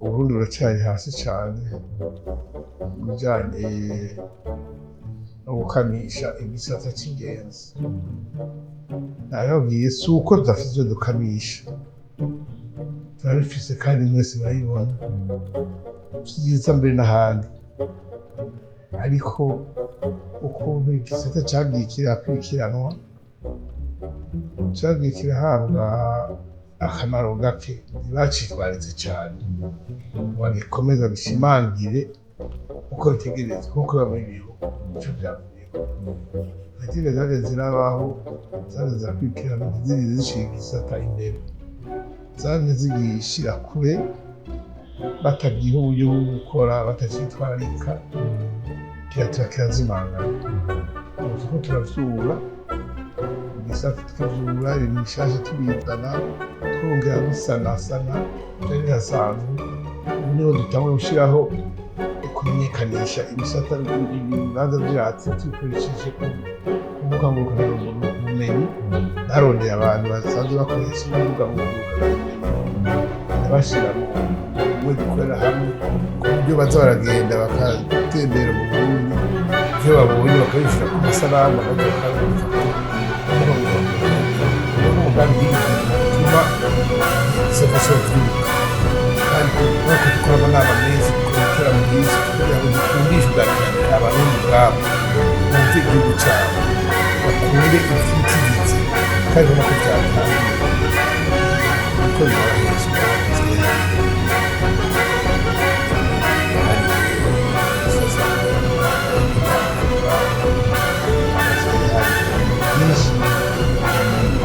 Uburundi buracyari hasi cyane mu bijyanye no gukamisha igisata cy'ingenzi. Nababwiye si uko tudafite ibyo dukamisha, turabifise kandi mwese barabibona, byiza mbere n'ahandi, ariko ukuntu igisata cyagiye kirakurikiranwa, cyagiye kirahabwa akamaro gake, ntibacitwaritse cyane ngo bagikomeza bishimangire uko bitegerezwa, nk'uko biba muri bihugu icyo byavuyeho. Politike zaje zirabaho, zaje zirakurikirana, ntizigeze zishyira igisata imbere, zaje zigishyira kure, batagiha uburyo bwo gukora, batacyitwararika, kiratira kirazimangana. Ubu turiko turavyura igisata, tukavyura ibintu bishasha tubizana, twongera dusanasana vyari bihasanzwe. Ubu niho dutangura gushiraho kumenyekanisha ibisata ibibanza vyacu tubikoresheje ku mbuga ngurukanabumenyi. Narondeye abantu basanzwe bakoresha imbuga ngurukanabumenyi, ndabashira mu dukorera hamwe ku buryo baza baragenda bakatembera mu Burundi, ivyo babonye bakabishira ku masanamu bakabika umugambi utuma igisata cyovyuka, kandi nk'uko dukora amanama menshi dukorera mu bwinshi kugira ngo dukundishe ubwambere abarundi ubwabo bumve igihugu cyabo, bakunde ivy'ubutegetsi kandi ubona ko vyatangiye uko biboroheza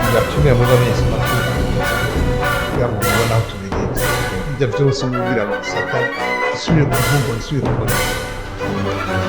bigatumira muga mezi makuru kugira ngo mubone aho tubigenza. Ibyo byose mubwira ngo isata isubire kuvugwa, isubire kuboneka.